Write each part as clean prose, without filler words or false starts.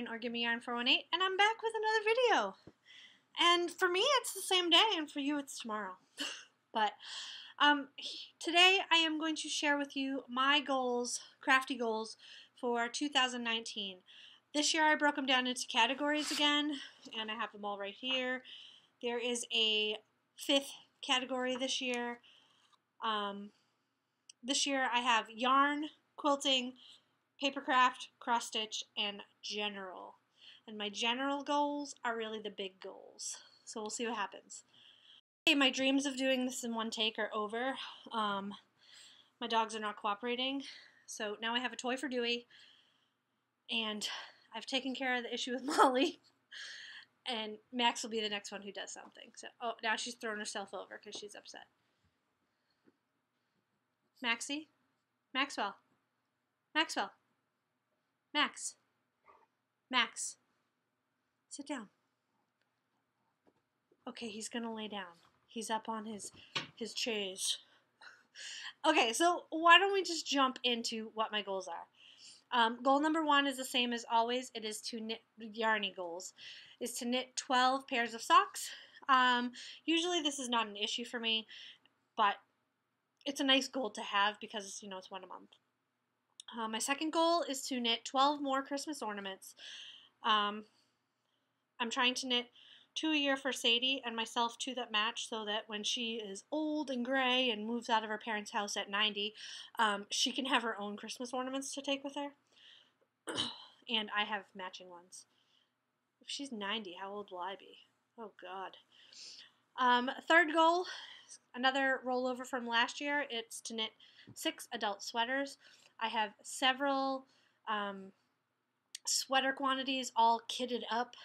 Yarn or Gimme Yarn 418, and I'm back with another video. And for me, it's the same day, and for you, it's tomorrow. But today, I am going to share with you my goals, crafty goals, for 2019. This year, I broke them down into categories again, and I have them all right here. There is a 5th category this year. This year, I have yarn, quilting, papercraft, cross stitch, and general. And my general goals are really the big goals. So we'll see what happens. Okay, my dreams of doing this in one take are over. My dogs are not cooperating. So now I have a toy for Dewey. And I've taken care of the issue with Molly. And Max will be the next one who does something. So, oh, now she's throwing herself over because she's upset. Maxie? Maxwell? Maxwell? Max. Max. Sit down. Okay, he's gonna lay down. He's up on his chaise. Okay, so why don't we just jump into what my goals are. Goal number 1 is the same as always. It is to knit, yarny goals, is to knit 12 pairs of socks. Usually this is not an issue for me, but it's a nice goal to have because, you know, it's one a month. My second goal is to knit 12 more Christmas ornaments. I'm trying to knit 2 a year for Sadie and myself, 2 that match, so that when she is old and gray and moves out of her parents' house at 90, she can have her own Christmas ornaments to take with her. And I have matching ones. If she's 90, how old will I be? Oh, God. Third goal, another rollover from last year. It's to knit 6 adult sweaters. I have several sweater quantities all kitted up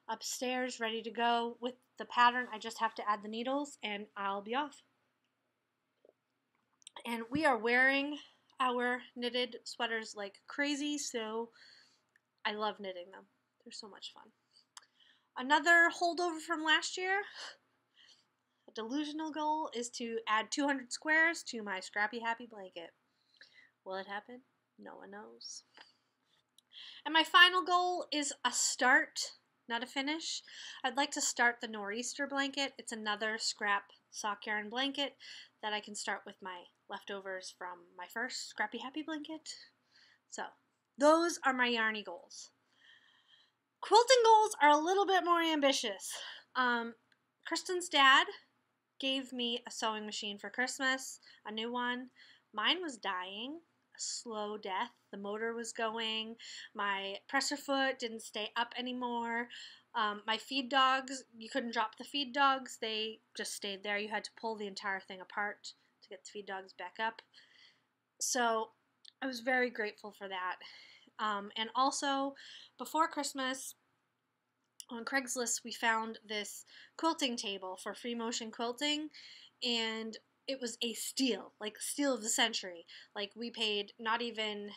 upstairs, ready to go with the pattern. I just have to add the needles and I'll be off. And we are wearing our knitted sweaters like crazy, so I love knitting them. They're so much fun. Another holdover from last year, a delusional goal, is to add 200 squares to my Scrappy Happy blanket. Will it happen? No one knows. And my final goal is a start, not a finish. I'd like to start the Nor'easter blanket. It's another scrap sock yarn blanket that I can start with my leftovers from my first Scrappy Happy blanket. So, those are my yarny goals. Quilting goals are a little bit more ambitious. Kristen's dad gave me a sewing machine for Christmas, a new one. Mine was dying. A slow death. The motor was going. My presser foot didn't stay up anymore. My feed dogs, you couldn't drop the feed dogs. They just stayed there. You had to pull the entire thing apart to get the feed dogs back up. So I was very grateful for that. And also, before Christmas, on Craigslist, we found this quilting table for free motion quilting, and it was a steal, like steal of the century. Like, we paid not even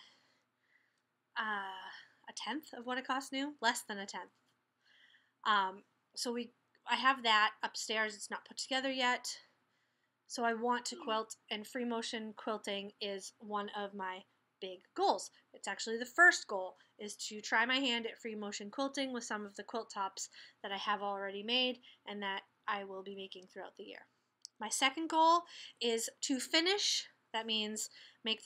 a tenth of what it cost new, less than a tenth. So I have that upstairs. It's not put together yet. So I want to quilt, and free motion quilting is one of my big goals. It's actually the first goal, is to try my hand at free motion quilting with some of the quilt tops that I have already made and that I will be making throughout the year. My second goal is to finish. That means make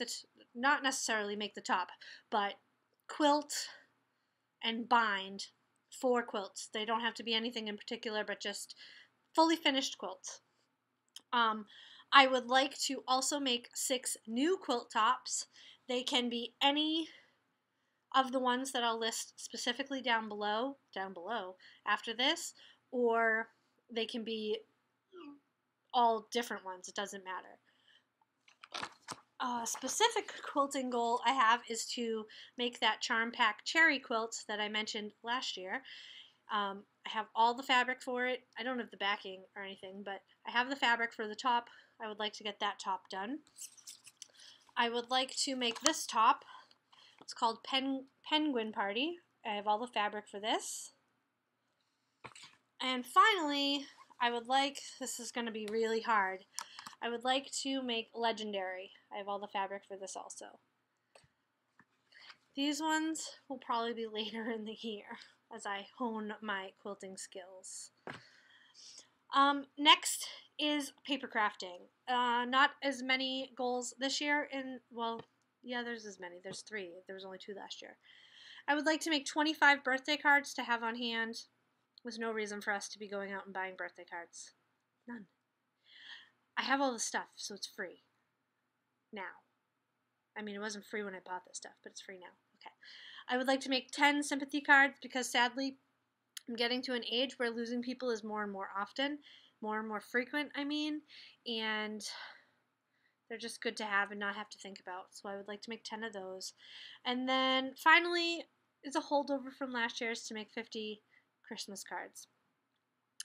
not necessarily make the top, but quilt and bind 4 quilts. They don't have to be anything in particular, but just fully finished quilts. I would like to also make 6 new quilt tops. They can be any of the ones that I'll list specifically down below after this, or they can be all different ones. It doesn't matter. A specific quilting goal I have is to make that Charm Pack cherry quilt that I mentioned last year. I have all the fabric for it. I don't have the backing or anything, but I have the fabric for the top. I would like to get that top done. I would like to make this top. It's called Penguin Party. I have all the fabric for this. And finally, I would like, this is going to be really hard, I would like to make Legendary. I have all the fabric for this also. These ones will probably be later in the year as I hone my quilting skills. Next is paper crafting. Not as many goals this year there's as many. There's 3. There was only 2 last year. I would like to make 25 birthday cards to have on hand. There's no reason for us to be going out and buying birthday cards. None. I have all the stuff, so it's free now. I mean, it wasn't free when I bought this stuff, but it's free now. Okay. I would like to make 10 sympathy cards because sadly, I'm getting to an age where losing people is more and more often, more and more frequent, and they're just good to have and not have to think about. So I would like to make 10 of those. And then finally, is a holdover from last year's to make 50 Christmas cards.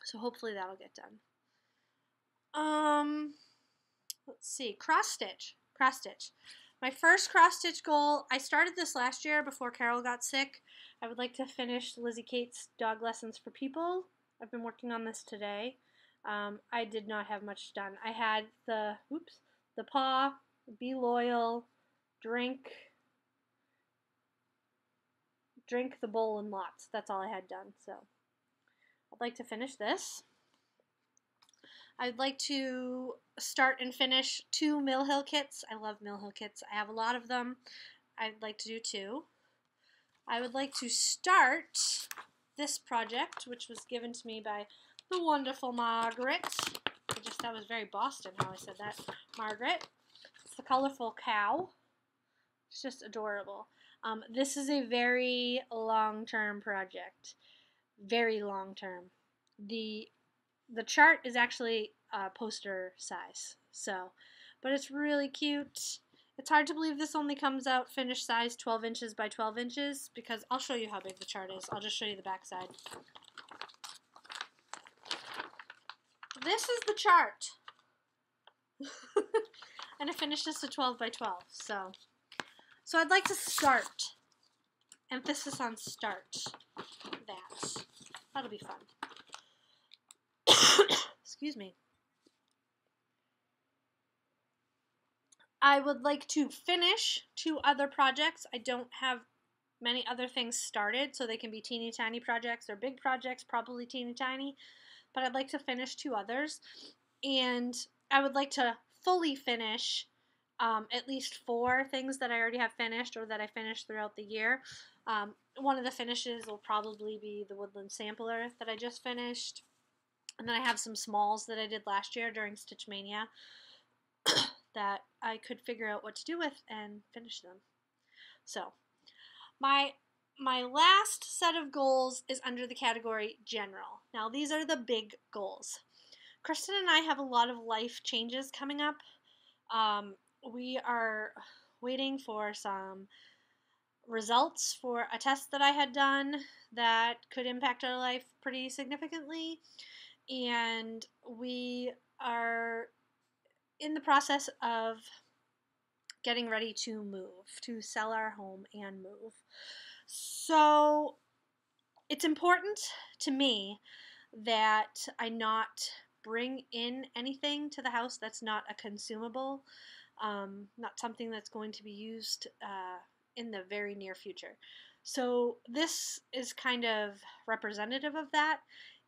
So hopefully that'll get done. Let's see, cross stitch. My first cross stitch goal, I started this last year before Carol got sick. I would like to finish Lizzie Kate's Dog Lessons for People. I've been working on this today. I did not have much done. I had the paw, be loyal, drink the bowl and lots. That's all I had done. So I'd like to finish this. I'd like to start and finish 2 Mill Hill kits. I love Mill Hill kits. I have a lot of them. I'd like to do 2. I would like to start this project, which was given to me by the wonderful Margaret. That was very Boston how I said that. Margaret. It's the colorful cow. It's just adorable. This is a very long-term project. Very long-term. The chart is actually poster size, but it's really cute. It's hard to believe this only comes out finished size 12 inches by 12 inches because I'll show you how big the chart is. I'll just show you the back side. This is the chart. And I finished this at 12 by 12, so I'd like to start. Emphasis on start. That'll be fun. Excuse me. I would like to finish 2 other projects. I don't have many other things started, so they can be teeny tiny projects or big projects, probably teeny tiny, but I'd like to finish 2 others, and I would like to fully finish at least 4 things that I already have finished or that I finished throughout the year. One of the finishes will probably be the Woodland Sampler that I just finished, and then I have some smalls that I did last year during Stitch Mania that I could figure out what to do with and finish them. So, my last set of goals is under the category General. Now, these are the big goals. Kristen and I have a lot of life changes coming up. We are waiting for some results for a test that I had done that could impact our life pretty significantly, and we are in the process of getting ready to move, to sell our home and move. So it's important to me that I not bring in anything to the house that's not a consumable, not something that's going to be used in the very near future. So this is kind of representative of that.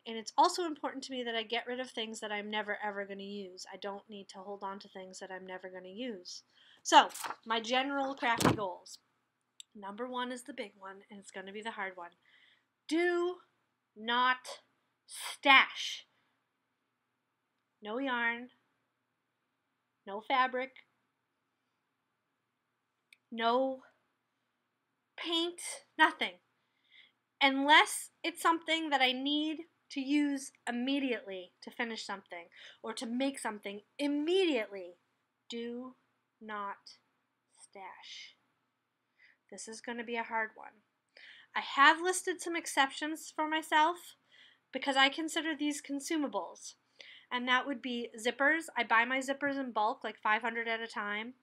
And it's also important to me that I get rid of things that I'm never ever going to use. I don't need to hold on to things that I'm never going to use. So, my general crafty goals. Number 1 is the big one, and it's going to be the hard one. Do not stash. No yarn. No fabric. No paint. Nothing. Unless it's something that I need to use immediately to finish something or to make something immediately. Do not stash. This is going to be a hard one. I have listed some exceptions for myself because I consider these consumables, and that would be zippers. I buy my zippers in bulk, like 500 at a time.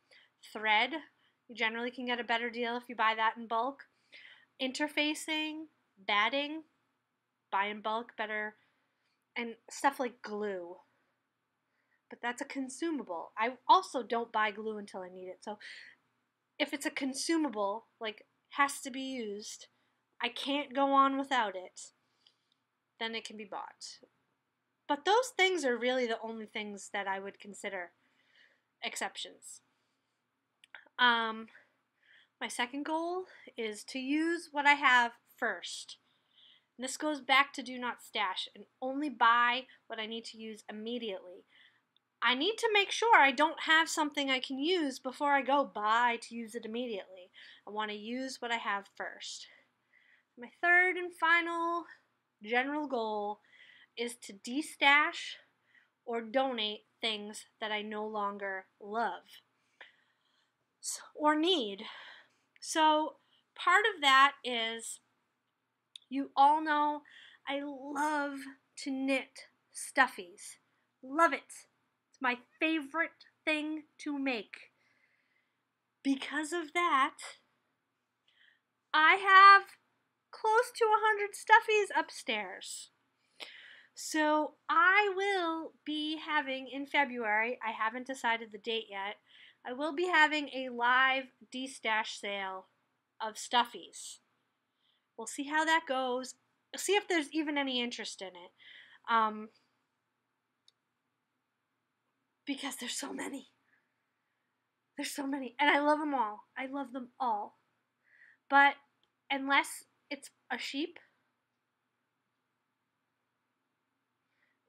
Thread, you generally can get a better deal if you buy that in bulk. Interfacing, batting, buy in bulk, better, and stuff like glue. But that's a consumable. I also don't buy glue until I need it. So if it's a consumable, like has to be used, I can't go on without it, then it can be bought. But those things are really the only things that I would consider exceptions. My second goal is to use what I have first. And this goes back to do not stash and only buy what I need to use immediately. I need to make sure I don't have something I can use before I go buy to use it immediately. I want to use what I have first. My third and final general goal is to destash or donate things that I no longer love or need. So part of that is, you all know I love to knit stuffies. Love it. It's my favorite thing to make. Because of that, I have close to 100 stuffies upstairs. So I will be having in February, I haven't decided the date yet, I will be having a live destash sale of stuffies. We'll see how that goes. We'll see if there's even any interest in it. Because there's so many. There's so many. And I love them all. I love them all. But unless it's a sheep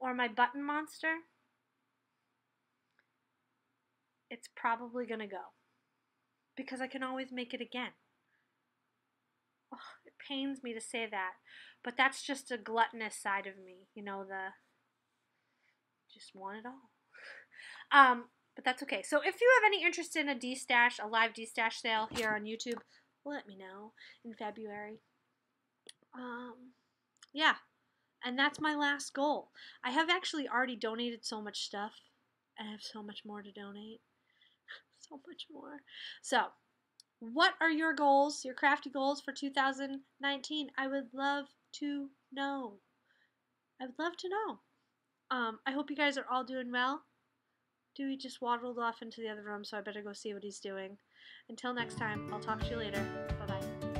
or my button monster, it's probably going to go. Because I can always make it again. Oh, it pains me to say that. But that's just a gluttonous side of me. You know, just want it all. But that's okay. So if you have any interest in a live destash sale here on YouTube, let me know in February. Yeah. And that's my last goal. I have actually already donated so much stuff. I have so much more to donate. So much more. So, what are your goals, your crafty goals for 2019? I would love to know. I would love to know. I hope you guys are all doing well. Dewey just waddled off into the other room, so I better go see what he's doing. Until next time, I'll talk to you later. Bye-bye.